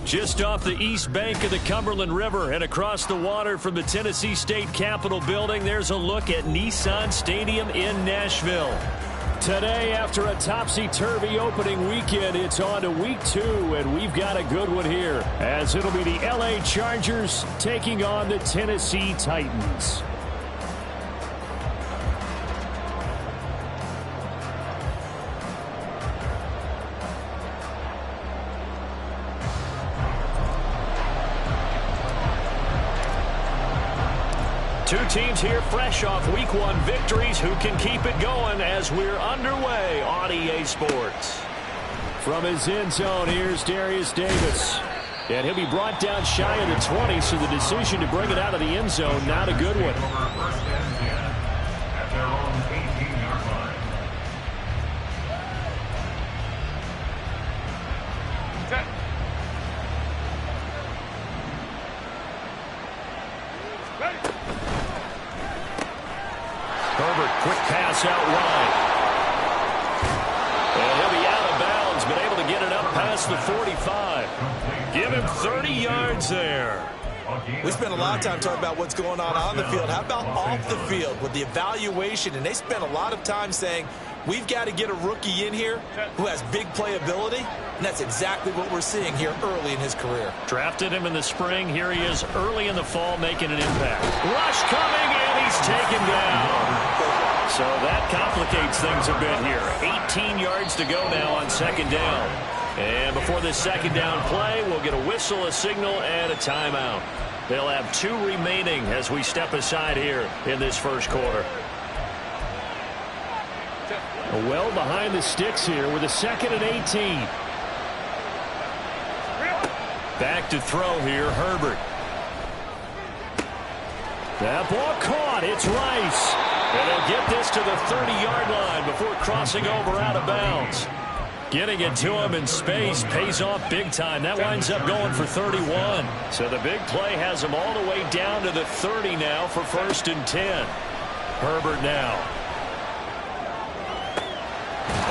Just off the east bank of the Cumberland River and across the water from the Tennessee State Capitol building, there's a look at Nissan Stadium in Nashville. Today, after a topsy-turvy opening weekend, it's on to week 2, and we've got a good one here, as it'll be the LA Chargers taking on the Tennessee Titans. Two teams here fresh off Week 1 victories who can keep it going as we're underway on EA Sports. From his end zone, here's Darius Davis. And he'll be brought down shy of the 20, so the decision to bring it out of the end zone, not a good one. Herbert, quick pass out wide. And he'll be out of bounds, but able to get it up past the 45. Give him 30 yards there. We spent a lot of time talking about what's going on the field. How about off the field with the evaluation? And they spent a lot of time saying, we've got to get a rookie in here who has big playability. And that's exactly what we're seeing here early in his career. Drafted him in the spring. Here he is early in the fall making an impact. Rush coming, and he's taken down. So that complicates things a bit here. 18 yards to go now on second down. And before this second down play, we'll get a whistle, a signal, and a timeout. They'll have 2 remaining as we step aside here in this first quarter. Well behind the sticks here with a 2nd and 18. Back to throw here, Herbert. That ball caught. It's Rice. And they'll get this to the 30-yard line before crossing over out of bounds. Getting it to him in space pays off big time. That winds up going for 31. So the big play has him all the way down to the 30 now for 1st and 10. Herbert now.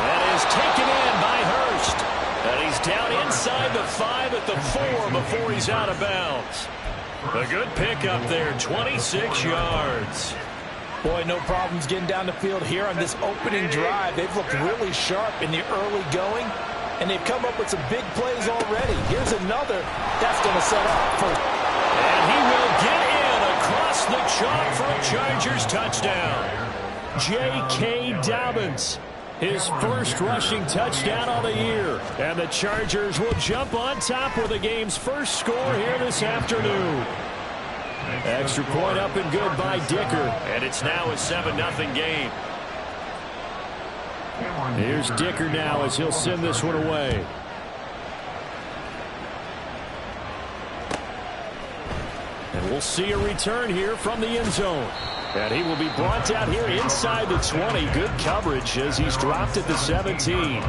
That is taken in by Hurst. And he's down inside the 5 at the 4 before he's out of bounds. A good pickup there, 26 yards. Boy, no problems getting down the field here on this opening drive. They've looked really sharp in the early going, and they've come up with some big plays already. Here's another that's going to set up for... And he will get in across the chalk for a Chargers touchdown. J.K. Dobbins, his first rushing touchdown of the year. And the Chargers will jump on top with the game's first score here this afternoon. Extra point up and good by Dicker. And it's now a 7-0 game. Here's Dicker now as he'll send this one away. And we'll see a return here from the end zone. And he will be brought down here inside the 20. Good coverage as he's dropped at the 17.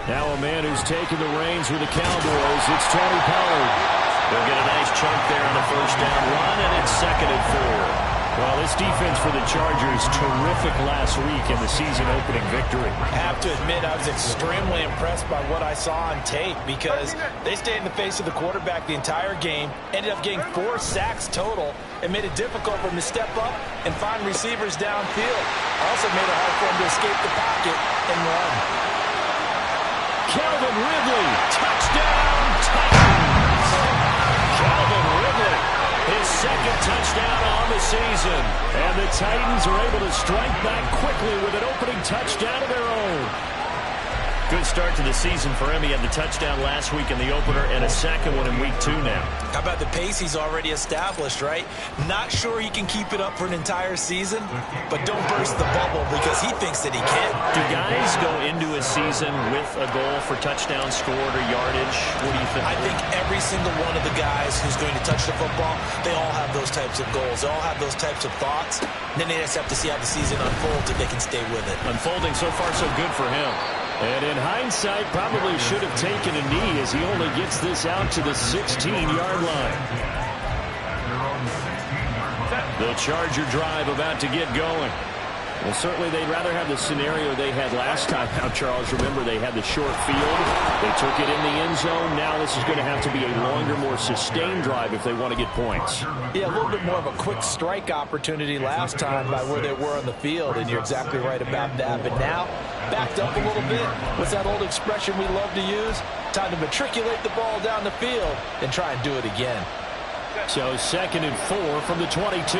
Now a man who's taken the reins with the Cowboys, it's Tony Pollard. They'll get a nice chunk there on the first down run, and it's 2nd and 4. Well, this defense for the Chargers, terrific last week in the season-opening victory. I have to admit, I was extremely impressed by what I saw on tape because they stayed in the face of the quarterback the entire game, ended up getting 4 sacks total, and made it difficult for him to step up and find receivers downfield. Also made it hard for him to escape the pocket and run. Calvin Ridley, touchdown, Titans! Calvin Ridley, his 2nd touchdown on the season. And the Titans are able to strike back quickly with an opening touchdown of their own. Good start to the season for him. He had the touchdown last week in the opener and a 2nd one in week 2 now. How about the pace he's already established, right? Not sure he can keep it up for an entire season, but don't burst the bubble because he thinks that he can. Do guys go into a season with a goal for touchdown scored or yardage? What do you think? I think every single one of the guys who's going to touch the football, they all have those types of goals. They all have those types of thoughts. And then they just have to see how the season unfolds if they can stay with it. Unfolding so far so good for him. And in hindsight, probably should have taken a knee as he only gets this out to the 16-yard line. The Charger drive about to get going. Well, certainly they'd rather have the scenario they had last time. Now, Charles, remember they had the short field. They took it in the end zone. Now this is going to have to be a longer, more sustained drive if they want to get points. Yeah, a little bit more of a quick strike opportunity last time by where they were on the field, and you're exactly right about that. But now, backed up a little bit. What's that old expression we love to use? Time to matriculate the ball down the field and try and do it again. So 2nd and 4 from the 22.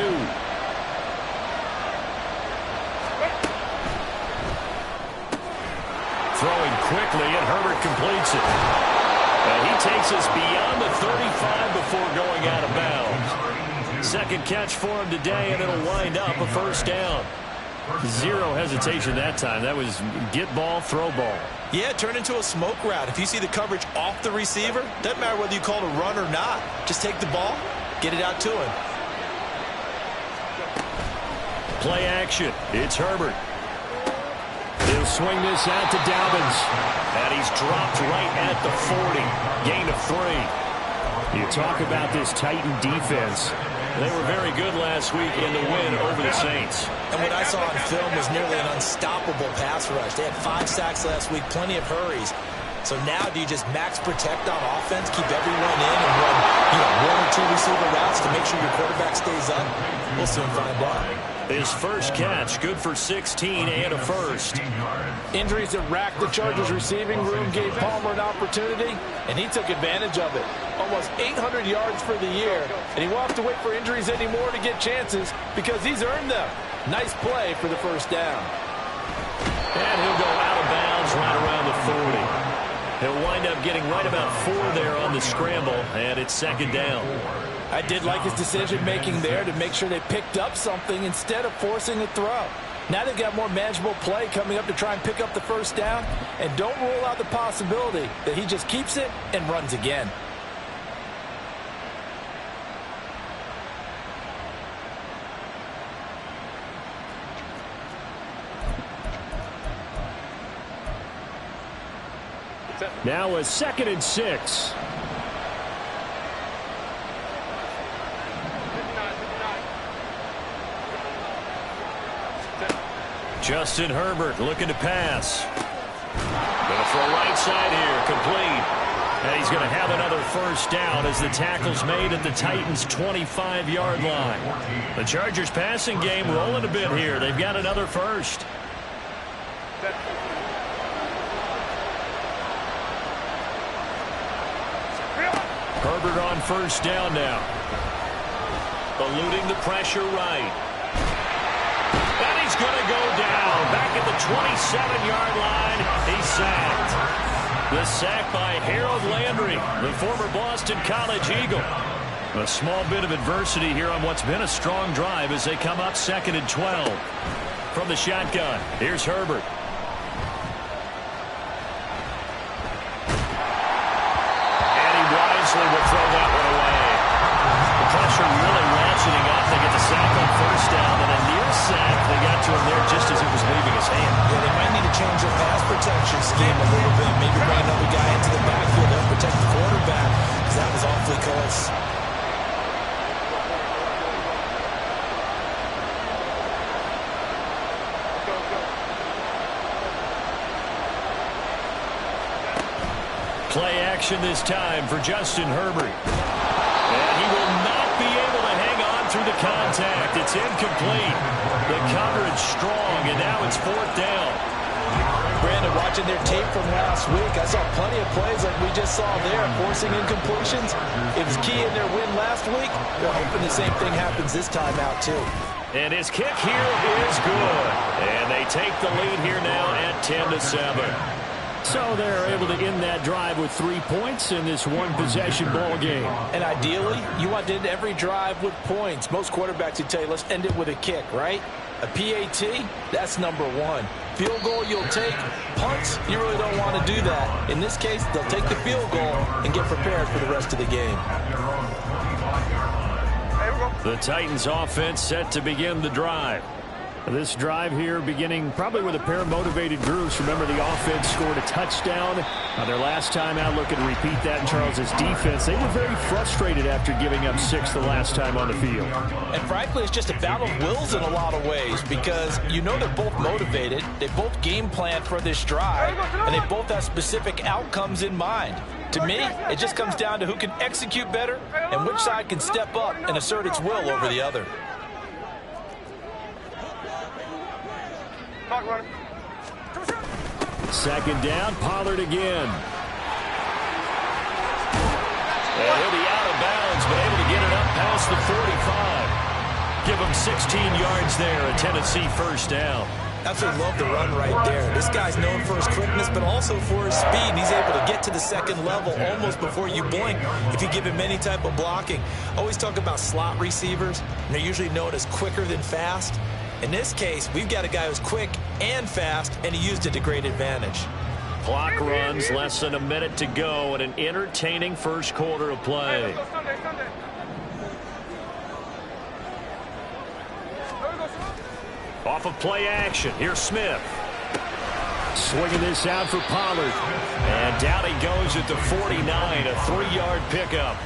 Throwing quickly, and Herbert completes it. And he takes us beyond the 35 before going out of bounds. Second catch for him today, and it'll wind up a first down. Zero hesitation that time. That was get ball, throw ball. Yeah, it turned into a smoke route. If you see the coverage off the receiver, doesn't matter whether you call it a run or not. Just take the ball, get it out to him. Play action. It's Herbert. He'll swing this out to Dobbins. And he's dropped right at the 40. Gain of 3. You talk about this Titan defense. They were very good last week in the win over the Saints. And what I saw on film was nearly an unstoppable pass rush. They had 5 sacks last week, plenty of hurries. So now do you just max protect on offense, keep everyone in, and run 1 or 2 receiver routes to make sure your quarterback stays up? We'll soon find out. His first catch, good for 16 and a first. Injuries that racked the Chargers receiving room gave Palmer an opportunity, and he took advantage of it. Almost 800 yards for the year, and he won't have to wait for injuries anymore to get chances because he's earned them. Nice play for the first down. And he'll go out of bounds right around the 40. He'll wind up getting right about 4 there on the scramble, and it's 2nd down. I did like his decision-making there to make sure they picked up something instead of forcing a throw. Now they've got more manageable play coming up to try and pick up the first down, and don't rule out the possibility that he just keeps it and runs again. Now a 2nd and 6. Justin Herbert looking to pass. Going to throw right side here, complete. And he's going to have another first down as the tackle's made at the Titans' 25-yard line. The Chargers passing game rolling a bit here. They've got another first. Herbert on first down now. Eluding the pressure right. And he's going to go down. Back at the 27-yard line. He's sacked. The sack by Harold Landry, the former Boston College Eagle. A small bit of adversity here on what's been a strong drive as they come up 2nd and 12. From the shotgun, here's Herbert. Will throw that one away. The pressure really ratcheting up. They get the sack on first down, and a near sack. They got to him there just as it was leaving his hand. Yeah, they might need to change their pass protection scheme a little bit. Maybe bring another guy into the backfield to help protect the quarterback, because that was awfully close. Play action this time for Justin Herbert. And he will not be able to hang on through the contact. It's incomplete. The coverage strong, and now it's 4th down. Brandon, watching their tape from last week, I saw plenty of plays like we just saw there, forcing incompletions. It was key in their win last week. They're hoping the same thing happens this time out, too. And his kick here is good. And they take the lead here now at 10-7. So they're able to end that drive with 3 points in this one-possession ball game. And ideally, you want to end every drive with points. Most quarterbacks would tell you, let's end it with a kick, right? A PAT, that's number 1. Field goal you'll take. Punts, you really don't want to do that. In this case, they'll take the field goal and get prepared for the rest of the game. The Titans offense set to begin the drive. This drive here beginning probably with a pair of motivated groups. Remember, the offense scored a touchdown. Their last time out, looking to repeat that in Charles' defense. They were very frustrated after giving up 6 the last time on the field. And frankly, it's just a battle of wills in a lot of ways because you know they're both motivated. They both game plan for this drive, and they both have specific outcomes in mind. To me, it just comes down to who can execute better and which side can step up and assert its will over the other. Second down, Pollard again. And he'll be out of bounds, but able to get it up past the 45. Give him 16 yards there, a Tennessee first down. Absolutely love the run right there. This guy's known for his quickness, but also for his speed. And he's able to get to the second level almost before you blink if you give him any type of blocking. Always talk about slot receivers, and they're usually known as quicker than fast. In this case, we've got a guy who's quick and fast, and he used it to great advantage. Clock runs, less than a minute to go, and an entertaining first quarter of play. Off of play action, here's Smith. Swinging this out for Pollard. And down he goes at the 49, a 3-yard pickup.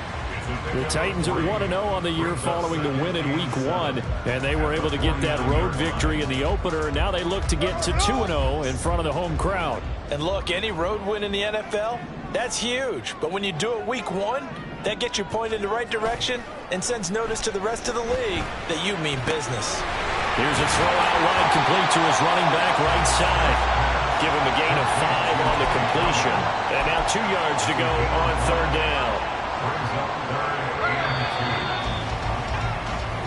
The Titans are 1-0 on the year following the win in Week 1, and they were able to get that road victory in the opener, and now they look to get to 2-0 in front of the home crowd. And look, any road win in the NFL, that's huge. But when you do it Week 1, that gets you pointed in the right direction and sends notice to the rest of the league that you mean business. Here's a throw out wide, complete to his running back right side. Give him a gain of 5 on the completion. And now 2 yards to go on third down.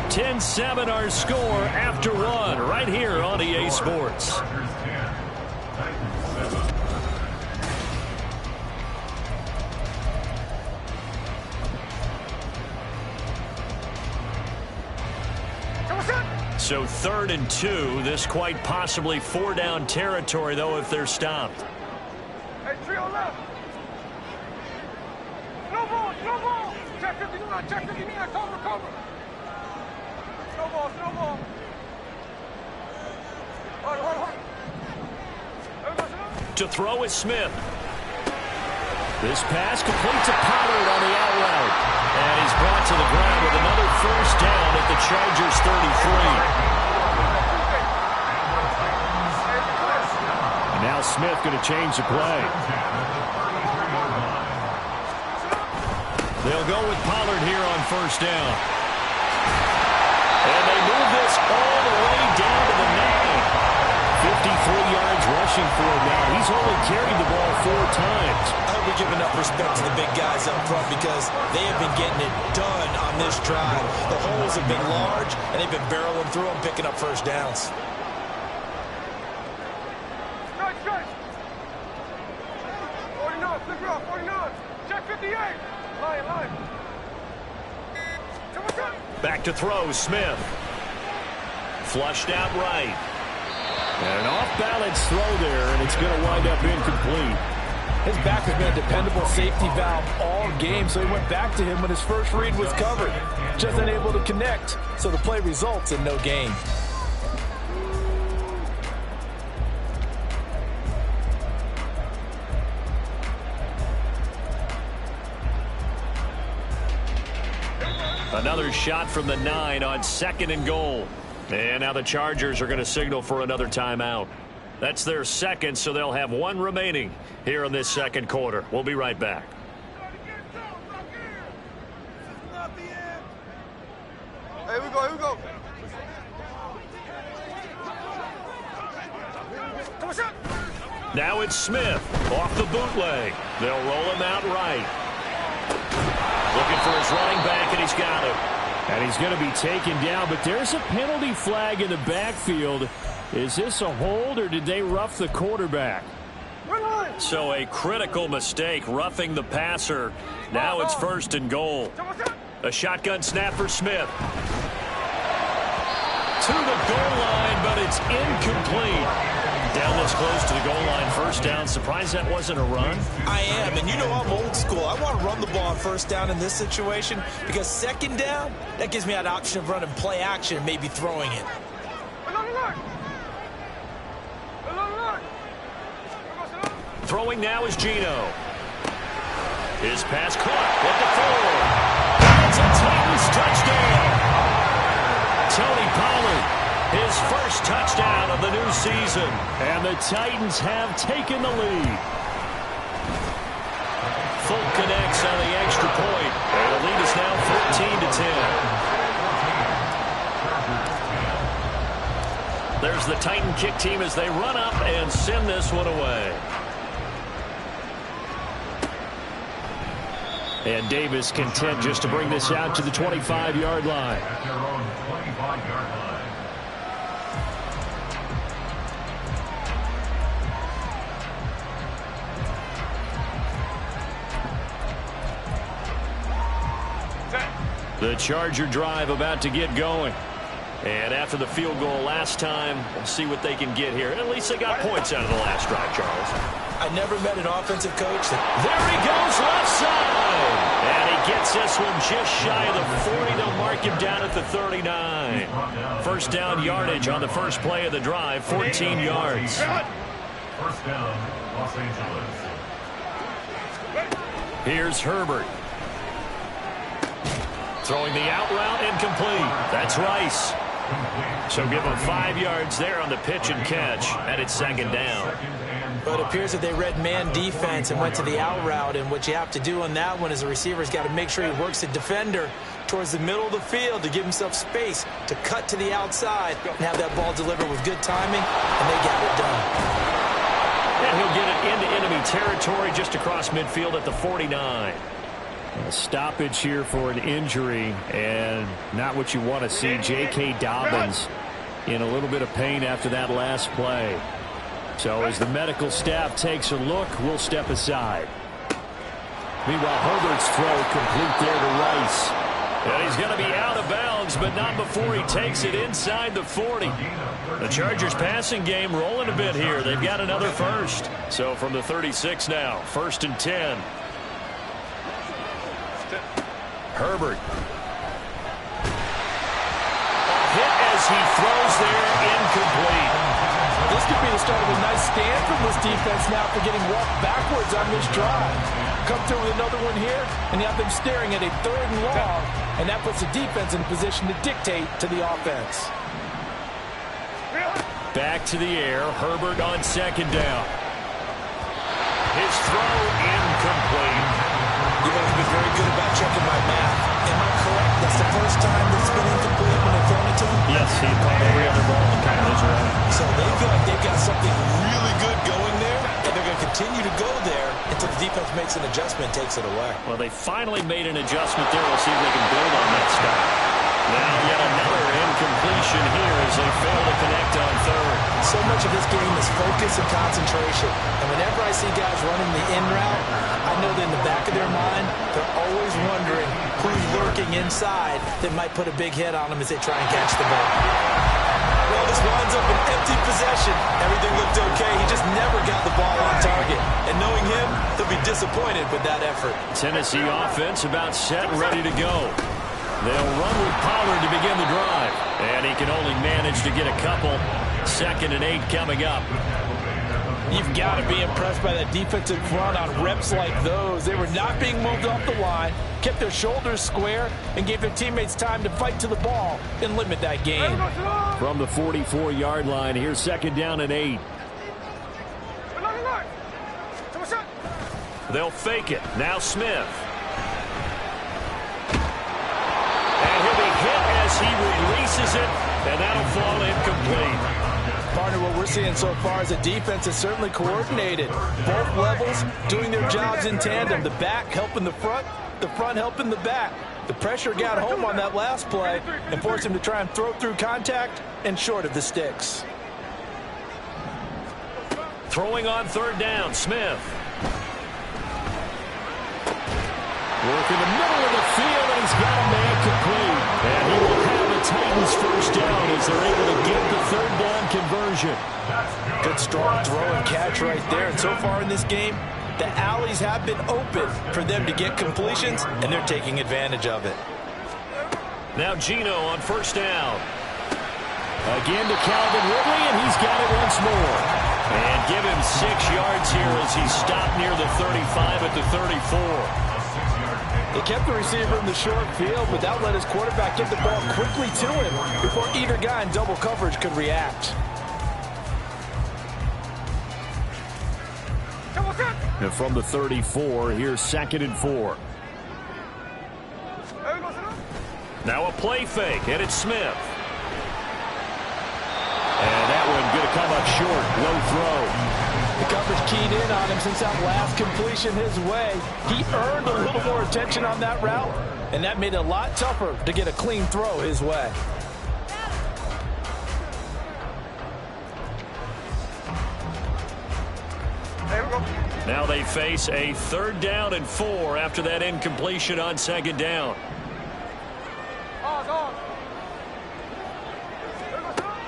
10-7 our score after 1 right here on EA Sports. So 3rd and 2. This quite possibly 4-down territory, though, if they're stopped. Hey, trio left. No ball. Check 59, cover. No ball. Hold. To throw is Smith. This pass complete to Pollard on the out route. And he's brought to the ground with another first down at the Chargers 33. And now Smith going to change the play. They'll go with Pollard here on first down. And they move this all the way down to the 9. 53 yards rushing for him now. He's only carried the ball 4 times. I hope we give enough respect to the big guys up front because they have been getting it done on this drive. The holes have been large, and they've been barreling through them, picking up first downs. Strike. 49, flip it off, 49. Check 58. Line. Back to throw, Smith. Flushed out right. And an off-balance throw there, and it's going to wind up incomplete. His back has been a dependable safety valve all game, so he went back to him when his first read was covered. Just unable to connect, so the play results in no gain. Another shot from the 9 on 2nd and goal. And now the Chargers are going to signal for another timeout. That's their second, so they'll have 1 remaining here in this second quarter. We'll be right back. Here we go. Now it's Smith off the bootleg. They'll roll him out right. Looking for his running back, and he's got him. And he's going to be taken down, but there's a penalty flag in the backfield. Is this a hold, or did they rough the quarterback? So a critical mistake, roughing the passer. Now it's 1st and goal. A shotgun snap for Smith. To the goal line, but it's incomplete. Down this close to the goal line, first down. Surprised that wasn't a run? I am, and you know I'm old school. I want to run the ball on first down in this situation because second down, that gives me that option of running play action and maybe throwing it. Throwing now is Geno. His pass caught at the 4. It's a Titans touchdown. Tony Pollard, his first touchdown of the new season. And the Titans have taken the lead. Fulk connects on the extra point. And the lead is now 14-10. There's the Titan kick team as they run up and send this one away. And Davis content just to bring this out to the 25-yard line. The Charger drive about to get going. And after the field goal last time, we'll see what they can get here. At least they got points out of the last drive, Charles. I never met an offensive coach that... There he goes, left side. And he gets this one just shy of the 40. They'll mark him down at the 39. First down yardage on the first play of the drive, 14 yards. First down, Los Angeles. Here's Herbert. Throwing the out route, incomplete. That's Rice. So give him 5 yards there on the pitch and catch, and it's second down. But it appears that they read man defense and went to the out route, and what you have to do on that one is the receiver's got to make sure he works the defender towards the middle of the field to give himself space to cut to the outside and have that ball delivered with good timing, and they got it done. And he'll get it into enemy territory just across midfield at the 49. A stoppage here for an injury, and not what you want to see. J.K. Dobbins in a little bit of pain after that last play. So as the medical staff takes a look, we'll step aside. Meanwhile, Herbert's throw complete there to Rice. And he's going to be out of bounds, but not before he takes it inside the 40. The Chargers passing game rolling a bit here. They've got another first. So from the 36 now, 1st and 10. Herbert. A hit as he throws there, incomplete. This could be the start of a nice stand from this defense now for getting walked backwards on this drive. Come through with another one here, and you have them staring at a 3rd and long, and that puts the defense in a position to dictate to the offense. Back to the air, Herbert on 2nd down. His throw incomplete. You guys have been very good about checking my math. Am I correct? That's the first time that's been incomplete when they've thrown it to him? Yes, he caught every other ball in college, right? So they feel like they've got something really good going there, and they're going to continue to go there until the defense makes an adjustment and takes it away. Well, they finally made an adjustment there. We'll see if they can build on that stop. Now yet another incompletion here as they fail to connect on 3rd. So much of this game is focus and concentration. And whenever I see guys running the in route, I know that in the back of their mind, they're always wondering who's lurking inside that might put a big hit on them as they try and catch the ball. Well, this winds up an empty possession. Everything looked okay. He just never got the ball on target. And knowing him, they'll be disappointed with that effort. Tennessee offense about set and ready to go. They'll run with Pollard to begin the drive. And he can only manage to get a couple. 2nd and 8 coming up. You've got to be impressed by that defensive front on reps like those. They were not being moved off the line, kept their shoulders square, and gave their teammates time to fight to the ball and limit that game. From the 44-yard line, here's 2nd down and 8. They'll fake it. Now Smith. And he'll be hit as he releases it, and that'll fall incomplete. Partner, what we're seeing so far is the defense is certainly coordinated. Both levels doing their jobs in tandem. The back helping the front helping the back. The pressure got home on that last play and forced him to try and throw through contact and short of the sticks. Throwing on 3rd down, Smith. Working the middle of the field, and he's got a man complete. And he will have the Titans first down as they're able to get the 3rd down conversion. Good strong throw and catch right there. And so far in this game, the alleys have been open for them to get completions, and they're taking advantage of it. Now Geno on 1st down. Again to Calvin Ridley, and he's got it once more. And give him 6 yards here as he stopped near the 35 at the 34. They kept the receiver in the short field, but that let his quarterback get the ball quickly to him before either guy in double coverage could react. And from the 34, here's 2nd and 4. Now a play fake, and it's Smith. And that one going to come up short, low throw. The coverage keyed in on him since that last completion his way. He earned a little more attention on that route, and that made it a lot tougher to get a clean throw his way. Now they face a 3rd down and 4 after that incompletion on 2nd down.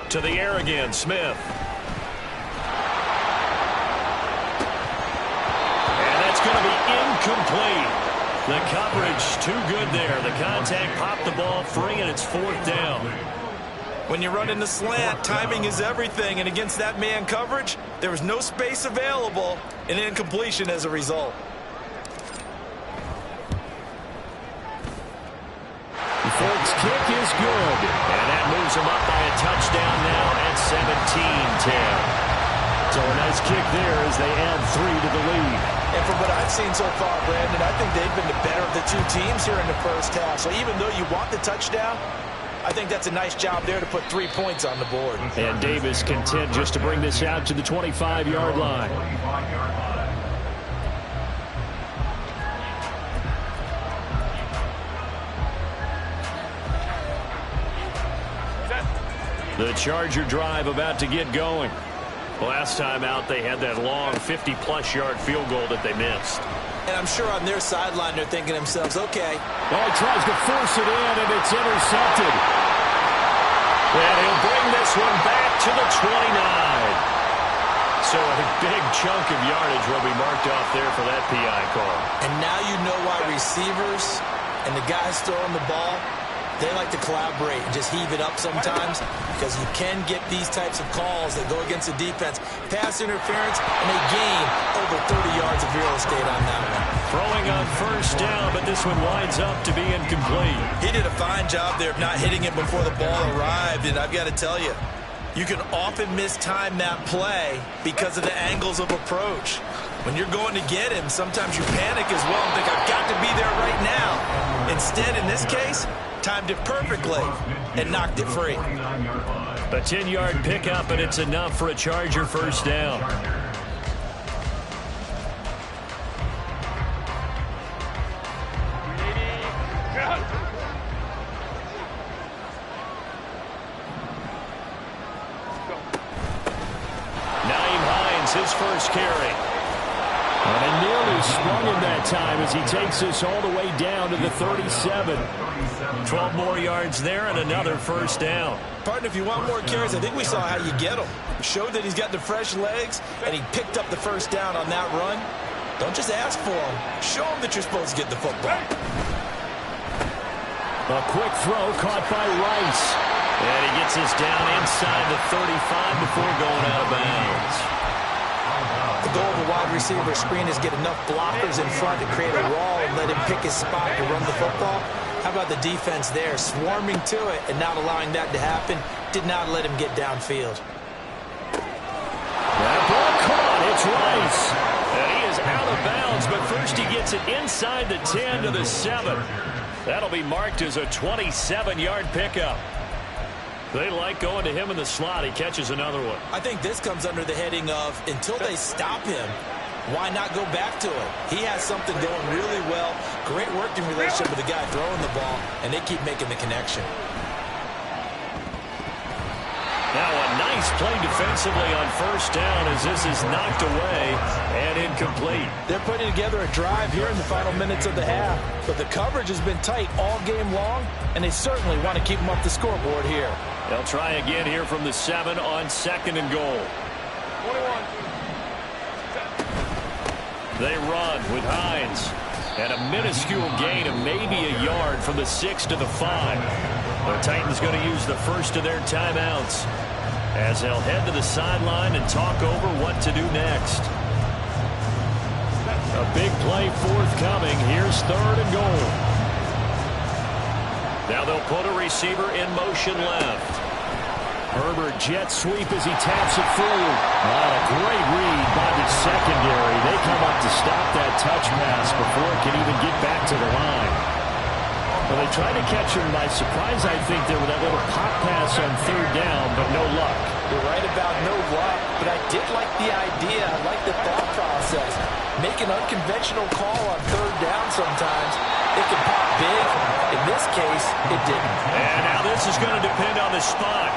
To the air again, Smith. And that's going to be incomplete. The coverage too good there. The contact popped the ball free, and it's 4th down. When you run in the slant, timing is everything, and against that man coverage, there was no space available, and incompletion as a result. The Folks kick is good, and that moves him up by a touchdown now at 17-10. So a nice kick there as they add 3 to the lead. And from what I've seen so far, Brandon, I think they've been the better of the 2 teams here in the first half. So even though you want the touchdown, I think that's a nice job there to put 3 points on the board. And Davis content just to bring this out to the 25-yard line. The Charger drive about to get going. Last time out, they had that long 50-plus yard field goal that they missed. And I'm sure on their sideline they're thinking to themselves, okay. Oh, he tries to force it in, and it's intercepted. And he'll bring this one back to the 29. So a big chunk of yardage will be marked off there for that PI call. And now you know why receivers and the guys throwing the ball, they like to collaborate and just heave it up sometimes, because you can get these types of calls that go against the defense. Pass interference, and they gain over 30 yards of real estate on that one. Throwing on 1st down, but this one winds up to be incomplete. He did a fine job there of not hitting it before the ball arrived, and I've got to tell you, you can often mistime that play because of the angles of approach. When you're going to get him, sometimes you panic as well and think, I've got to be there right now. Instead, in this case, timed it perfectly and knocked it free. A 10-yard pickup, and it's enough for a Charger 1st down. Nyheim Hines, his first carry. And it nearly sprung him that time as he takes this all the way down to the 37. 12 more yards there and another 1st down. Partner, if you want more carries, I think we saw how you get them. Showed that he's got the fresh legs, and he picked up the 1st down on that run. Don't just ask for him. Show him that you're supposed to get the football. A quick throw caught by Rice. And he gets this down inside the 35 before going out of bounds. The goal of a wide receiver screen is get enough blockers in front to create a wall and let him pick his spot to run the football. How about the defense there, swarming to it and not allowing that to happen? Did not let him get downfield. That ball caught. It's Rice. And he is out of bounds, but first he gets it inside the 10 to the 7. That'll be marked as a 27-yard pickup. They like going to him in the slot. He catches another one. I think this comes under the heading of, until they stop him, why not go back to it? He has something going really well. Great working relationship with the guy throwing the ball, and they keep making the connection. Now a nice play defensively on 1st down as this is knocked away and incomplete. They're putting together a drive here in the final minutes of the half, but the coverage has been tight all game long, and they certainly want to keep them up the scoreboard here. They'll try again here from the 7 on 2nd and goal. 21. They run with Hines. And a minuscule gain of maybe a yard from the 6 to the 5. The Titans going to use the first of their timeouts as they'll head to the sideline and talk over what to do next. A big play forthcoming. Here's 3rd and goal. Now they'll put a receiver in motion left. Herbert jet sweep as he taps it forward. A great read by the secondary. They come up to stop that touch pass before it can even get back to the line. Well, they tried to catch him by surprise, I think, there with that little pop pass on 3rd down, but no luck. You're right about no luck, but I did like the idea. I like the thought process. Make an unconventional call on 3rd down sometimes. It can pop big. In this case, it didn't. And now this is going to depend on the spot.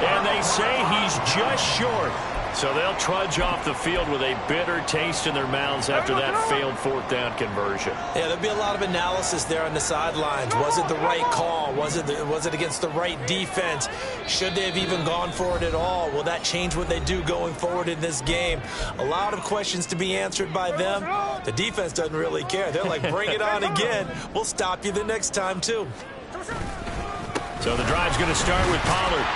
And they say he's just short. So they'll trudge off the field with a bitter taste in their mouths after that failed 4th down conversion. Yeah, there'll be a lot of analysis there on the sidelines. Was it the right call? Was it against the right defense? Should they have even gone for it at all? Will that change what they do going forward in this game? A lot of questions to be answered by them. The defense doesn't really care. They're like, bring it on again. We'll stop you the next time, too. So the drive's going to start with Pollard.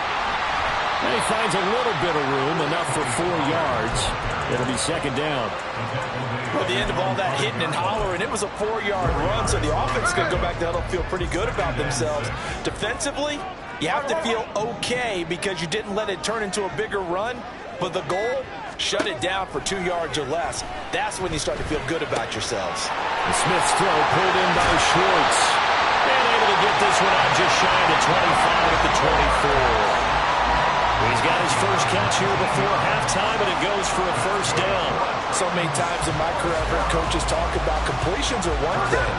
And he finds a little bit of room, enough for 4 yards. It'll be 2nd down. Well, at the end of all that hitting and hollering, it was a 4-yard run, so the offense is going to go back to huddle, feel pretty good about themselves. Defensively, you have to feel okay because you didn't let it turn into a bigger run, but the goal, shut it down for 2 yards or less. That's when you start to feel good about yourselves. The Smith's throw pulled in by Schwartz. And able to get this one out just shy of 25 at the 24. He's got his first catch here before halftime, and it goes for a 1st down. So many times in my career, I've heard coaches talk about completions are one thing.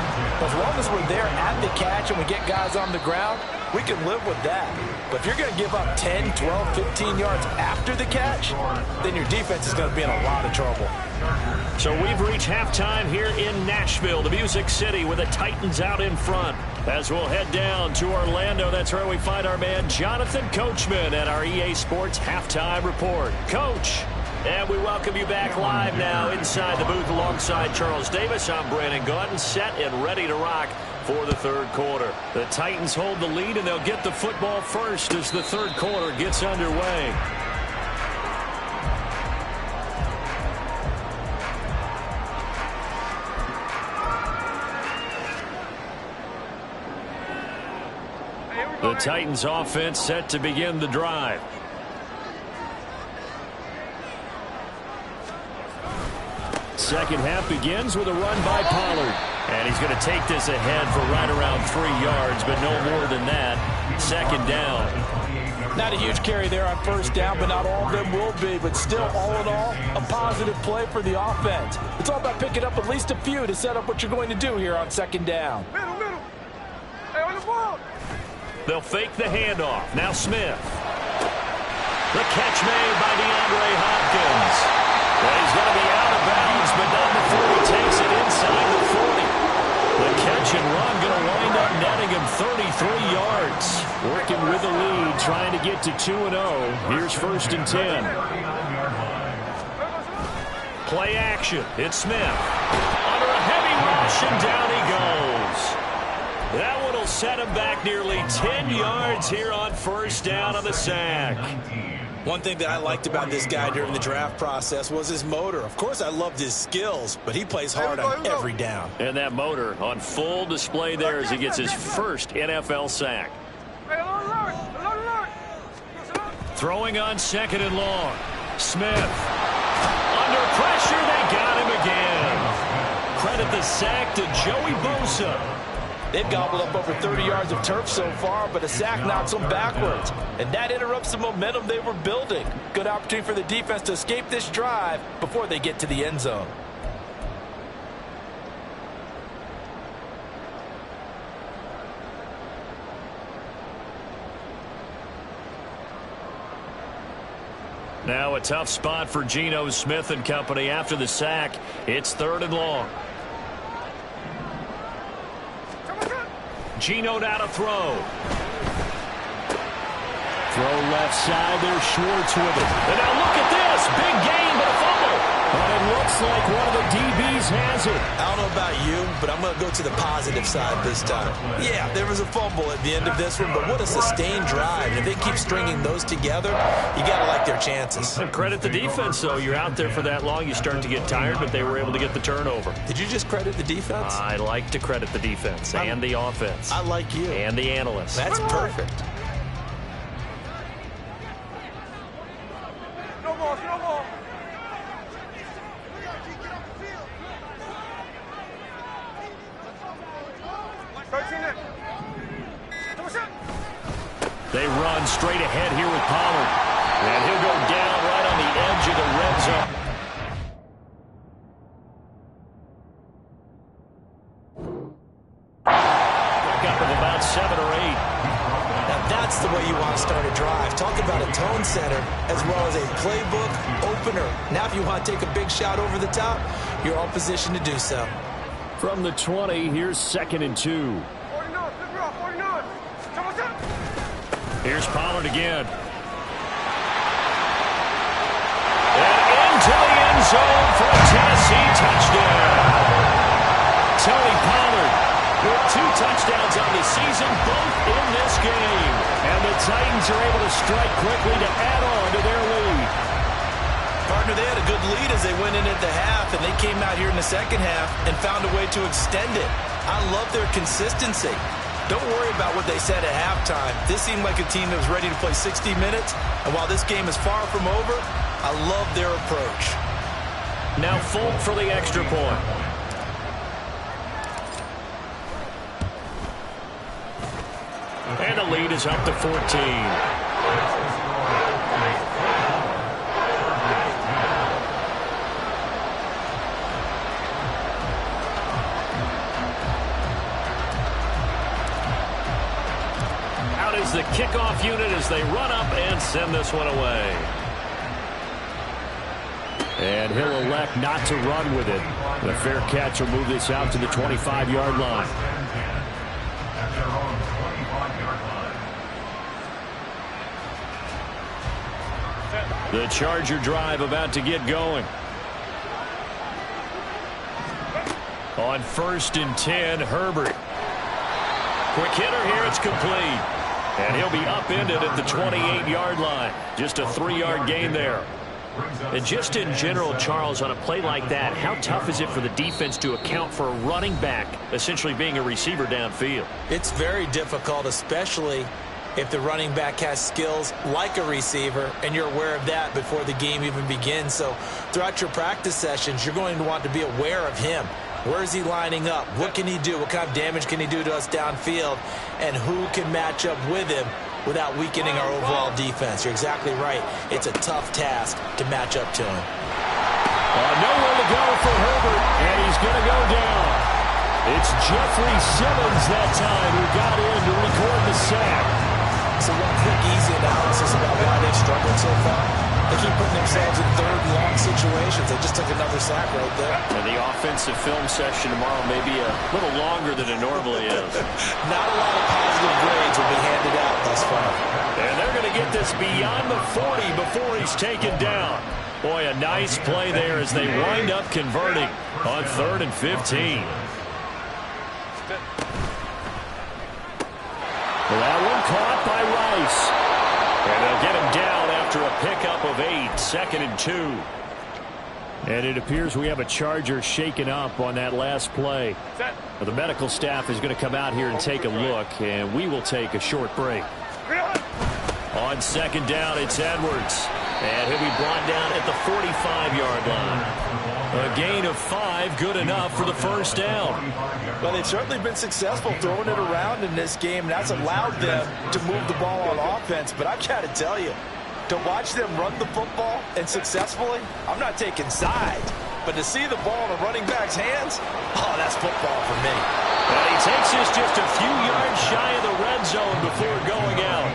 As long as we're there at the catch and we get guys on the ground, we can live with that. But if you're going to give up 10, 12, 15 yards after the catch, then your defense is going to be in a lot of trouble. So we've reached halftime here in Nashville, the Music City, with the Titans out in front. As we'll head down to Orlando, that's where we find our man Jonathan Coachman at our EA Sports Halftime Report. Coach, and we welcome you back live now inside the booth alongside Charles Davis. I'm Brandon Gaudin, set and ready to rock for the 3rd quarter. The Titans hold the lead, and they'll get the football first as the 3rd quarter gets underway. The Titans offense set to begin the drive. Second half begins with a run by Pollard. And he's going to take this ahead for right around 3 yards, but no more than that. 2nd down. Not a huge carry there on 1st down, but not all of them will be. But still, all in all, a positive play for the offense. It's all about picking up at least a few to set up what you're going to do here on 2nd down. Middle. Hey, on the ball. They'll fake the handoff. Now Smith. The catch made by DeAndre Hopkins. Well, he's going to be out of bounds, but not before he takes it inside the 40. The catch and run going to wind up netting him 33 yards. Working with the lead, trying to get to 2-0. Here's 1st and 10. Play action. It's Smith. Under a heavy rush, and down he goes. That one will set him back nearly 10 yards here on 1st down on the sack. One thing that I liked about this guy during the draft process was his motor. Of course, I loved his skills, but he plays hard on every down. And that motor on full display there as he gets his first NFL sack. Throwing on 2nd and long. Smith. Under pressure, they got him again. Credit the sack to Joey Bosa. They've gobbled up over 30 yards of turf so far, but a sack knocks them backwards. And that interrupts the momentum they were building. Good opportunity for the defense to escape this drive before they get to the end zone. Now a tough spot for Geno Smith and company after the sack. It's 3rd and long. Geno now to throw. Throw left side. There's Schwartz with it. And now look at this. Big gain, but a fumble. But it looks like one of the DBs has it. I don't know about you, but I'm going to go to the positive side this time. Yeah, there was a fumble at the end of this one, but what a sustained drive. And if they keep stringing those together, you got to like their chances. And credit the defense, though. You're out there for that long, you start to get tired, but they were able to get the turnover. Did you just credit the defense? I like to credit the defense and the offense. I like you. And the analysts. That's perfect. No more, no more. They run straight ahead here with Pollard. And he'll go down right on the edge of the red zone. Back up of about 7 or 8. Now that's the way you want to start a drive. Talk about a tone setter as well as a playbook opener. Now if you want to take a big shot over the top, you're all positioned to do so. From the 20, here's 2nd and 2. 49, 49. Here's Pollard again. And into the end zone for a Tennessee touchdown. Tony Pollard with 2 touchdowns on the season, both in this game. And the Titans are able to strike quickly to add on to their lead. Partner, they had a good lead as they went in at the half, and they came out here in the second half and found a way to extend it. I love their consistency. Don't worry about what they said at halftime. This seemed like a team that was ready to play 60 minutes, and while this game is far from over, I love their approach. Now Folk for the extra point. And the lead is up to 14. Is the kickoff unit as they run up and send this one away. And he'll elect not to run with it. The fair catch will move this out to the 25-yard line. At their own 25-yard line. The Charger drive about to get going. On 1st and 10, Herbert. Quick hitter here, it's complete. And he'll be upended at the 28-yard line. Just a 3-yard gain there. And just in general, Charles, on a play like that, how tough is it for the defense to account for a running back essentially being a receiver downfield? It's very difficult, especially if the running back has skills like a receiver, and you're aware of that before the game even begins. So throughout your practice sessions, you're going to want to be aware of him. Where is he lining up? What can he do? What kind of damage can he do to us downfield? And who can match up with him without weakening our overall defense? You're exactly right. It's a tough task to match up to him. Nowhere to go for Herbert, and he's going to go down. It's Jeffrey Simmons that time who got in to record the sack. So one quick, easy analysis about why they've struggled so far. They keep putting themselves in 3rd and long situations. They just took another sack right there. And the offensive film session tomorrow may be a little longer than it normally is. Not a lot of positive grades will be handed out thus far. And they're going to get this beyond the 40 before he's taken down. Boy, a nice play there as they wind up converting on 3rd and 15. That one caught by Rice. And they'll get him down after a pickup of 8, 2nd and 2. And it appears we have a Charger shaken up on that last play. The medical staff is going to come out here and take a look, and we will take a short break. On 2nd down, it's Edwards. And he'll be brought down at the 45-yard line. A gain of 5, good enough for the 1st down. Well, they've certainly been successful throwing it around in this game. That's allowed them to move the ball on offense. But I've got to tell you, to watch them run the football and successfully, I'm not taking sides. But to see the ball in a running back's hands, oh, that's football for me. And he takes this just a few yards shy of the red zone before going out.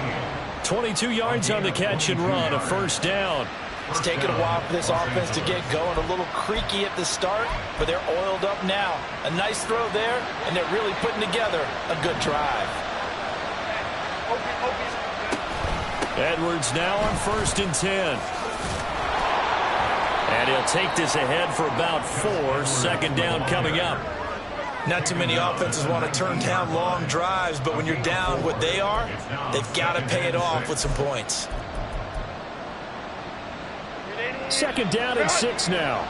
22 yards on the catch and run, a 1st down. It's taken a while for this offense to get going. A little creaky at the start, but they're oiled up now. A nice throw there, and they're really putting together a good drive. Edwards now on 1st and 10. And he'll take this ahead for about 4. Second down coming up. Not too many offenses want to turn down long drives, but when you're down what they are, they've got to pay it off with some points. Second down and 6 now.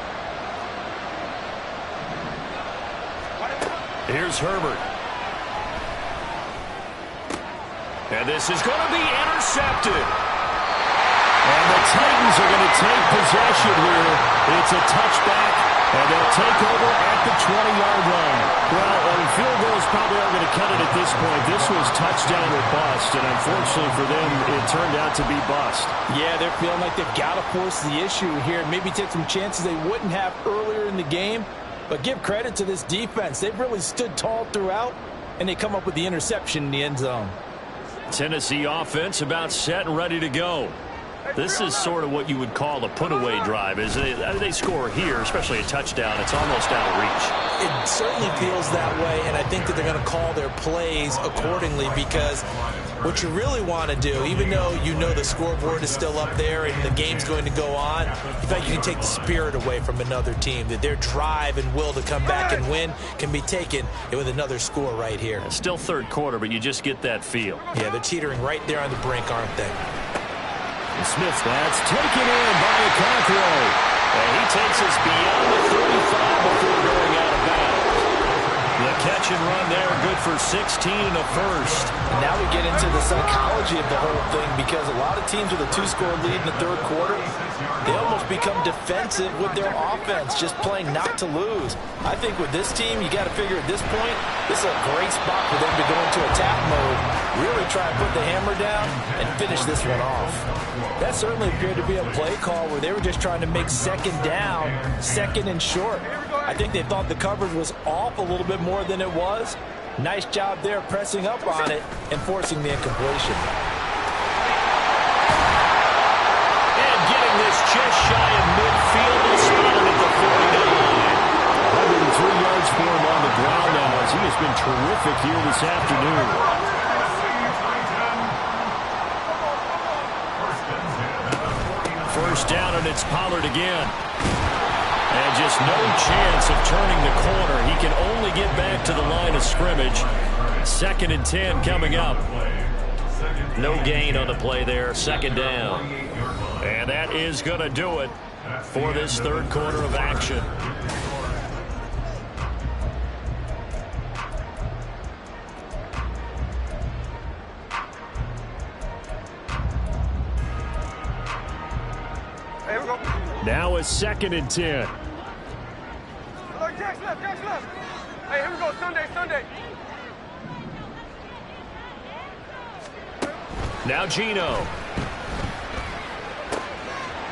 Here's Herbert. And this is going to be intercepted. And the Titans are going to take possession here. It's a touchback, and they'll take over at the 20-yard line. Well, field goals probably aren't going to cut it at this point. This was touchdown or bust, and unfortunately for them, it turned out to be bust. Yeah, they're feeling like they've got to force the issue here. Maybe take some chances they wouldn't have earlier in the game. But give credit to this defense. They've really stood tall throughout, and they come up with the interception in the end zone. Tennessee offense about set and ready to go. This is sort of what you would call a put-away drive. As they score here, especially a touchdown, it's almost out of reach. It certainly feels that way, and I think that they're going to call their plays accordingly, because what you really want to do, even though you know the scoreboard is still up there and the game's going to go on, in fact, you can take the spirit away from another team, that their drive and will to come back and win can be taken with another score right here. It's still third quarter, but you just get that feel. Yeah, they're teetering right there on the brink, aren't they? Smith, that's taken in by Okonkwo. And he takes us beyond the 35 before going out of bounds. The catch and run there, good for 16 and a first. And now we get into the psychology of the whole thing, because a lot of teams with a 2-score lead in the third quarter, they almost become defensive with their offense, just playing not to lose. I think with this team, you got to figure at this point, this is a great spot for them to go into attack mode, really try and put the hammer down and finish this one off. That certainly appeared to be a play call where they were just trying to make second down, second and short. I think they thought the coverage was off a little bit more than it was. Nice job there pressing up on it and forcing the incompletion. And getting this just shy of midfield and spotted at the 49. 103 yards for him on the ground now, as he has been terrific here this afternoon. First down, and it's Pollard again. And just no chance of turning the corner. He can only get back to the line of scrimmage. Second and 10 coming up. No gain on the play there. Second down. And that is going to do it for this third quarter of action. Now it's second and 10. Jack's left, Jack's left. Hey, here we go, Sunday. Now Geno.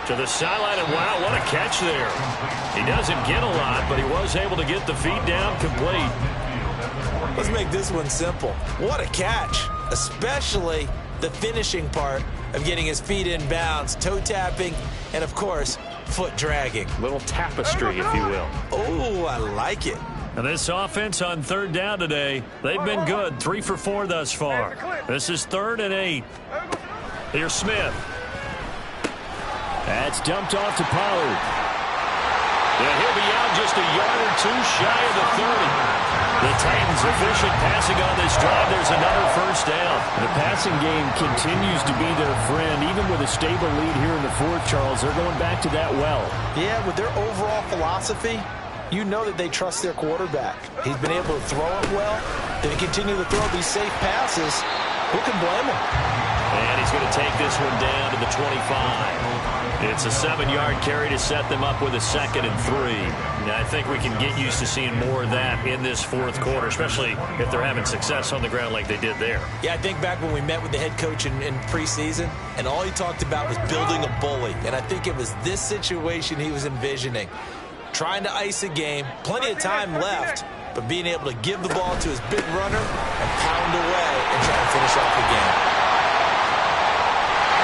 To the sideline, and wow, what a catch there. He doesn't get a lot, but he was able to get the feet down complete. Let's make this one simple. What a catch, especially the finishing part of getting his feet in bounds, toe tapping, and of course, foot dragging. Little tapestry, if you will. Oh, I like it. And this offense on third down today, they've been good. 3 for 4 thus far. This is 3rd and 8. Here's Smith. That's dumped off to Pollard. And he'll be out just a yard or two shy of the 30. The Titans efficient passing on this drive. There's another first down. The passing game continues to be their friend. Even with a stable lead here in the fourth, Charles, they're going back to that well. Yeah, with their overall philosophy, you know that they trust their quarterback. He's been able to throw it well. They continue to throw these safe passes. Who can blame him? And he's going to take this one down to the 25. It's a 7-yard carry to set them up with a 2nd and 3. Now, I think we can get used to seeing more of that in this fourth quarter, especially if they're having success on the ground like they did there. Yeah, I think back when we met with the head coach in preseason, and all he talked about was building a bully. And I think it was this situation he was envisioning. Trying to ice a game, plenty of time left, but being able to give the ball to his big runner and pound away and try to finish off the game.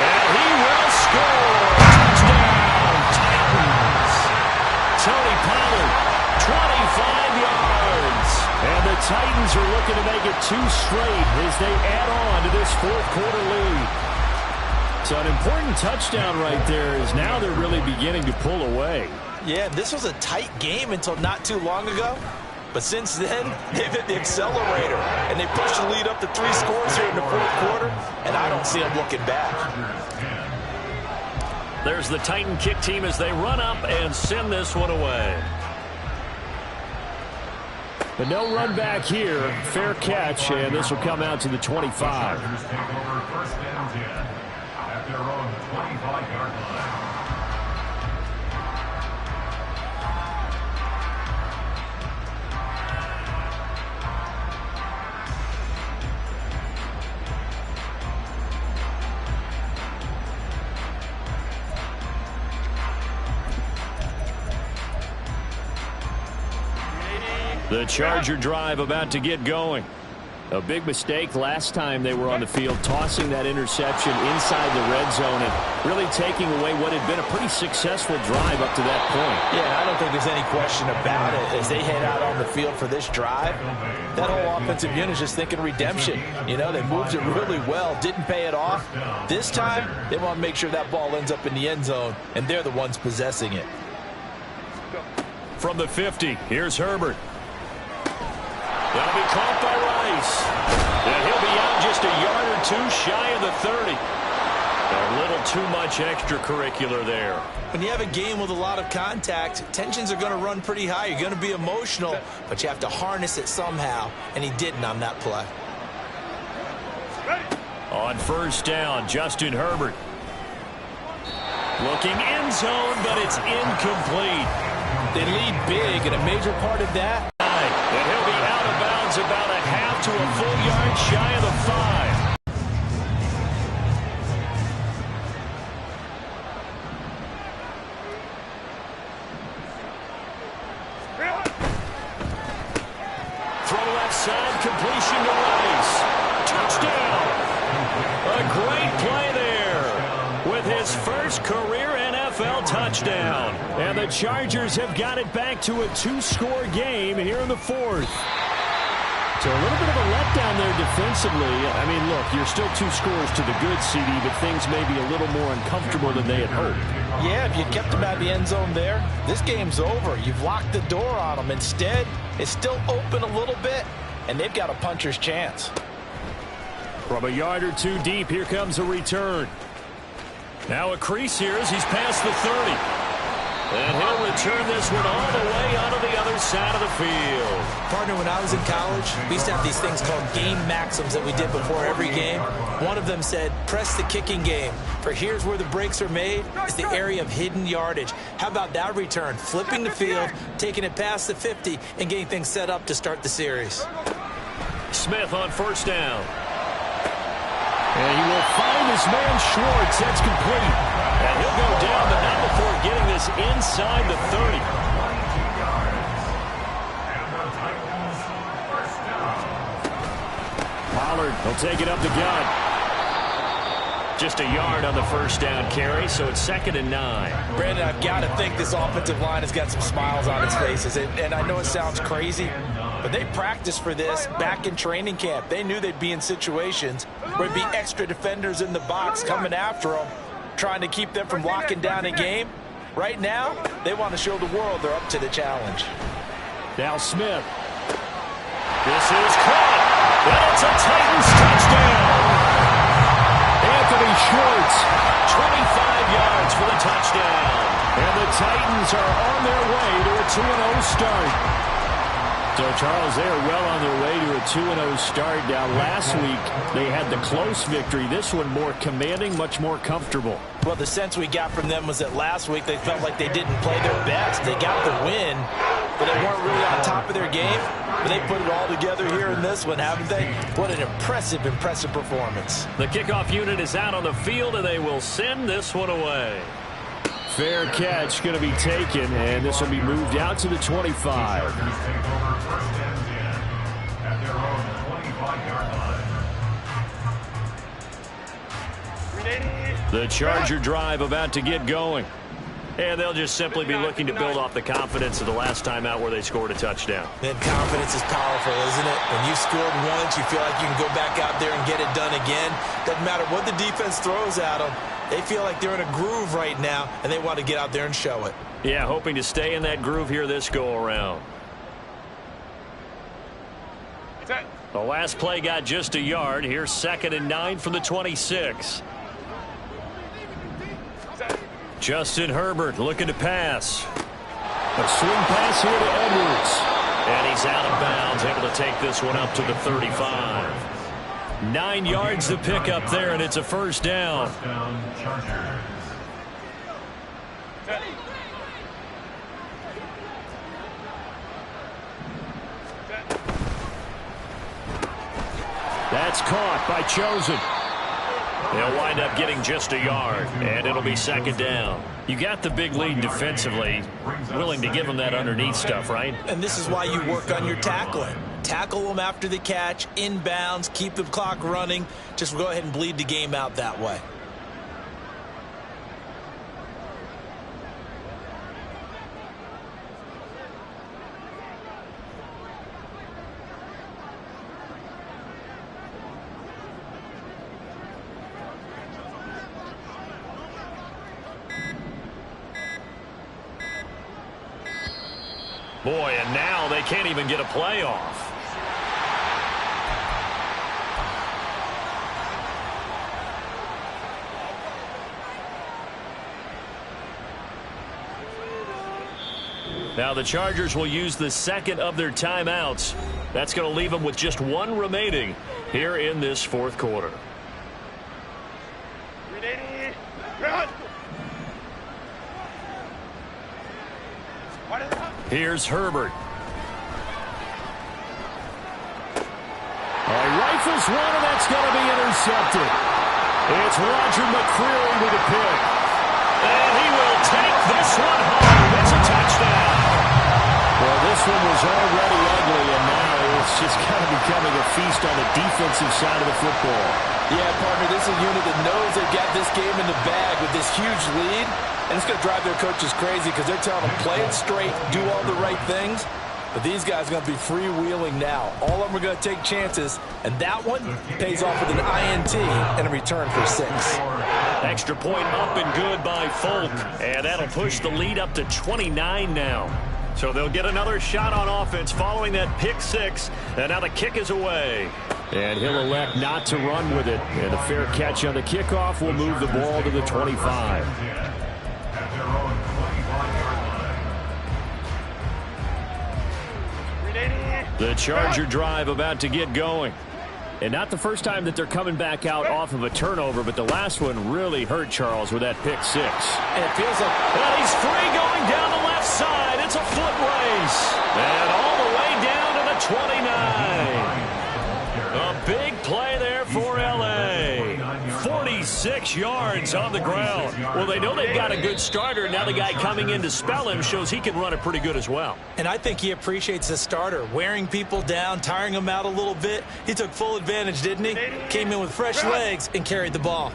And he will score. Touchdown, Titans. Tony Pollard, 25 yards. And the Titans are looking to make it 2 straight as they add on to this fourth quarter lead. So an important touchdown right there is now they're really beginning to pull away. Yeah, this was a tight game until not too long ago. But since then, they've hit the accelerator, and they pushed the lead up to 3 scores here in the fourth quarter, and I don't see them looking back. There's the Titan kick team as they run up and send this one away. But no run back here. Fair catch, and this will come out to the 25. Take over first and 10 at their own 25-yard line. The Charger drive about to get going. A big mistake last time they were on the field, tossing that interception inside the red zone and really taking away what had been a pretty successful drive up to that point. Yeah, and I don't think there's any question about it. As they head out on the field for this drive, that whole offensive unit is just thinking redemption. You know, they moved it really well, didn't pay it off. This time, they want to make sure that ball ends up in the end zone, and they're the ones possessing it. From the 50, here's Herbert. That'll be caught by Rice. And he'll be out just a yard or 2 shy of the 30. A little too much extracurricular there. When you have a game with a lot of contact, tensions are going to run pretty high. You're going to be emotional, but you have to harness it somehow, and he didn't on that play. On first down, Justin Herbert. Looking end zone, but it's incomplete. They lead big, and a major part of that. And he'll be out of bounds about a half to a full yard shy of the 5. Throw left side, completion to Rice. Touchdown. A great play there with his first career NFL touchdown. And the Chargers have got it back to a 2-score game here in the fourth. So a little bit of a letdown there defensively. I mean, look, you're still 2 scores to the good, CD, but things may be a little more uncomfortable than they had hoped. Yeah, if you kept them out of the end zone there, this game's over. You've locked the door on them. Instead, it's still open a little bit, and they've got a puncher's chance. From a yard or 2 deep, here comes a return. Now a crease here as he's past the 30. And he'll return this one all the way onto the other side of the field. Partner, when I was in college, we used to have these things called game maxims that we did before every game. One of them said, press the kicking game. For here's where the breaks are made, is the area of hidden yardage. How about that return? Flipping the field, taking it past the 50, and getting things set up to start the series. Smith on first down. And he will find his man Schwartz. That's complete. And he'll go down, but not before getting this inside the 30. Pollard will take it up the gut. Just a yard on the first down carry, so it's 2nd and 9. Brandon, I've got to think this offensive line has got some smiles on its faces. And I know it sounds crazy, but they practiced for this back in training camp. They knew they'd be in situations where there'd be extra defenders in the box coming after them, trying to keep them from locking down a game. Right now, they want to show the world they're up to the challenge. Now Smith. This is caught. And it's a Titans touchdown. Anthony Schwartz. 25 yards for the touchdown. And the Titans are on their way to a 2-0 start. So, Charles, they are well on their way to a 2-0 start. Now, last week, they had the close victory. This one more commanding, much more comfortable. Well, the sense we got from them was that last week they felt like they didn't play their best. They got the win, but they weren't really on top of their game. But they put it all together here in this one, haven't they? What an impressive, impressive performance. The kickoff unit is out on the field, and they will send this one away. Fair catch going to be taken, and this will be moved out to the 25. The Charger drive about to get going. And they'll just simply be looking to build off the confidence of the last time out where they scored a touchdown. Man, confidence is powerful, isn't it? When you scored once, you feel like you can go back out there and get it done again. Doesn't matter what the defense throws at them. They feel like they're in a groove right now, and they want to get out there and show it. Yeah, hoping to stay in that groove here this go-around. The last play got just a yard. Here's 2nd and 9 from the 26. Justin Herbert looking to pass. A swing pass here to Edwards. And he's out of bounds, able to take this one up to the 35. 9 yards to pick up there, and it's a first down. First down, Chargers. That's caught by Chosen. They'll wind up getting just a yard, and it'll be 2nd down. You got the big lead defensively, willing to give them that underneath stuff, right? And this is why you work on your tackling. Tackle them after the catch, inbounds, keep the clock running. Just go ahead and bleed the game out that way. Boy, and now they can't even get a play off. Now the Chargers will use the 2nd of their timeouts. That's going to leave them with just 1 remaining here in this 4th quarter. Here's Herbert. He rifles one, and that's going to be intercepted. It's Roger McCreary with a pick. And he will take this one home. It's a touchdown. Well, this one was already ugly, and now it's just kind of becoming a feast on the defensive side of the football. Yeah, partner, this is a unit that knows they've got this game in the bag with this huge lead. And it's going to drive their coaches crazy because they're telling them play it straight, do all the right things. But these guys are going to be freewheeling now. All of them are going to take chances. And that one pays off with an INT and a return for 6. Extra point up and good by Folk. And that'll push the lead up to 29 now. So they'll get another shot on offense following that pick 6. And now the kick is away. And he'll elect not to run with it. And a fair catch on the kickoff will move the ball to the 25. The Charger drive about to get going. And not the first time that they're coming back out off of a turnover, but the last one really hurt Charles with that pick 6. And it feels like... Well, he's free going down the left side. It's a foot race. And all the way down to the 29. A big play there for L.A. 46 yards on the ground. Well, they know they've got a good starter. Now the guy coming in to spell him shows he can run it pretty good as well. And I think he appreciates the starter, wearing people down, tiring them out a little bit. He took full advantage, didn't he? Came in with fresh legs and carried the ball.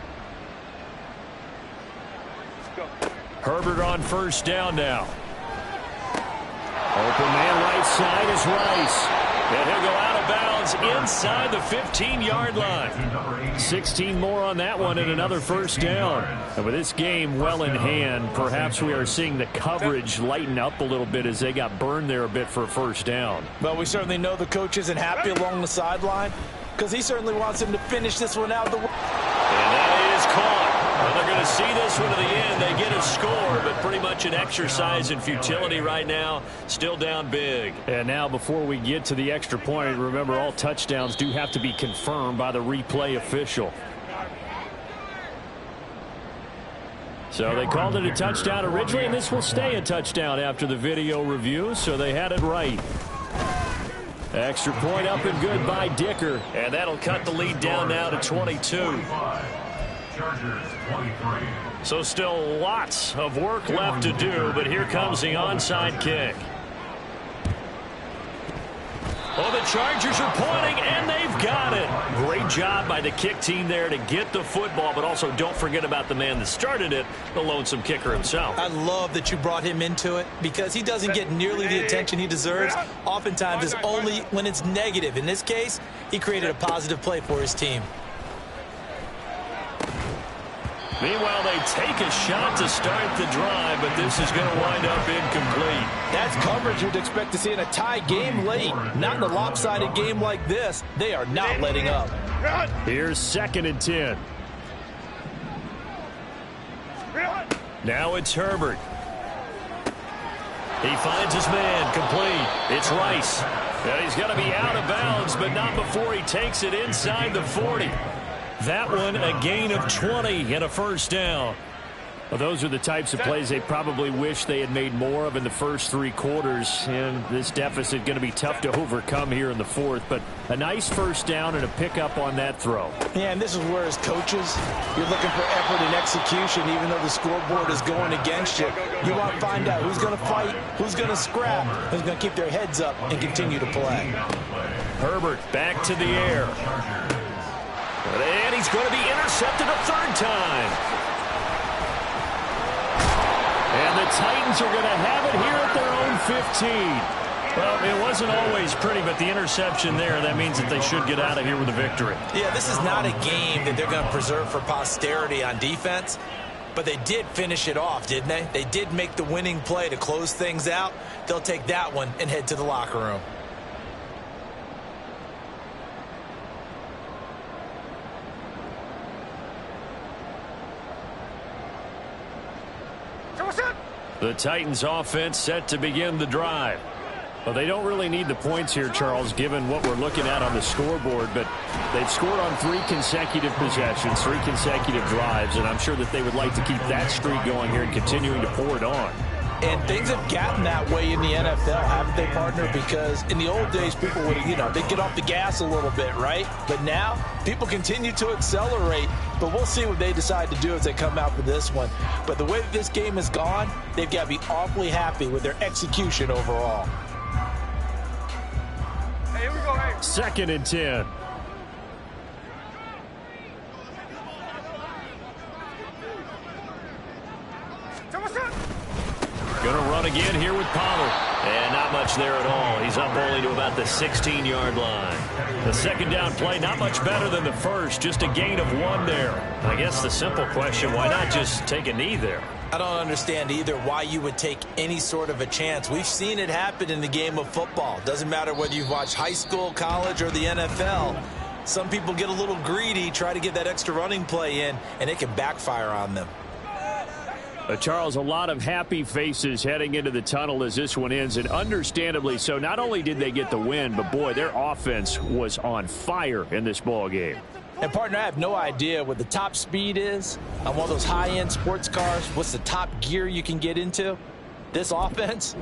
Herbert on first down now. Open man right side is Rice. And he'll go out of bounds inside the 15-yard line. 16 more on that one and another first down. And with this game well in hand, perhaps we are seeing the coverage lighten up a little bit as they got burned there a bit for a first down. But we certainly know the coach isn't happy along the sideline because he certainly wants him to finish this one out. And that is caught. Well, they're going to see this one to the end. They get a score, but pretty much an exercise in futility right now. Still down big. And now before we get to the extra point, remember all touchdowns do have to be confirmed by the replay official. So they called it a touchdown originally, and this will stay a touchdown after the video review, so they had it right. Extra point up and good by Dicker. And that'll cut the lead down now to 22. Chargers 23. So still lots of work left to do, but here comes the onside kick. Oh, the Chargers are pointing, and they've got it. Great job by the kick team there to get the football, but also don't forget about the man that started it, the lonesome kicker himself. I love that you brought him into it because he doesn't get nearly the attention he deserves. Oftentimes, it's only when it's negative. In this case, he created a positive play for his team. Meanwhile, they take a shot to start the drive, but this is going to wind up incomplete. That's coverage you'd expect to see in a tie game late. Not in a lopsided game like this. They are not letting up. Here's 2nd and 10. Now it's Herbert. He finds his man, complete. It's Rice. Now he's going to be out of bounds, but not before he takes it inside the 40. That one a gain of 20 and a first down. Well, those are the types of plays they probably wish they had made more of in the first 3 quarters. And this deficit going to be tough to overcome here in the 4th. But a nice first down and a pickup on that throw. Yeah, and this is where, as coaches, you're looking for effort and execution, even though the scoreboard is going against you. You want to find out who's going to fight, who's going to scrap, who's going to keep their heads up and continue to play. Herbert back to the air. And he's going to be intercepted a 3rd time. And the Titans are going to have it here at their own 15. Well, it wasn't always pretty, but the interception there, that means that they should get out of here with a victory. Yeah, this is not a game that they're going to preserve for posterity on defense, but they did finish it off, didn't they? They did make the winning play to close things out. They'll take that one and head to the locker room. The Titans offense set to begin the drive. Well, they don't really need the points here, Charles, given what we're looking at on the scoreboard, but they've scored on 3 consecutive possessions, 3 consecutive drives, and I'm sure that they would like to keep that streak going here and continuing to pour it on. And things have gotten that way in the NFL, haven't they, partner? Because in the old days, people would, they'd get off the gas a little bit, right? But now, people continue to accelerate. But we'll see what they decide to do as they come out for this one. But the way that this game has gone, they've got to be awfully happy with their execution overall. Hey, here we go, hey. 2nd and 10. Going to run again here with Pollard. And not much there at all. He's up only to about the 16-yard line. The 2nd down play, not much better than the first. Just a gain of 1 there. I guess the simple question, why not just take a knee there? I don't understand either why you would take any sort of a chance. We've seen it happen in the game of football. Doesn't matter whether you've watched high school, college, or the NFL. Some people get a little greedy, try to get that extra running play in, and it can backfire on them. Charles, a lot of happy faces heading into the tunnel as this one ends, and understandably so. Not only did they get the win, but, boy, their offense was on fire in this ball game. And, partner, I have no idea what the top speed is on one of those high-end sports cars. What's the top gear you can get into? This offense,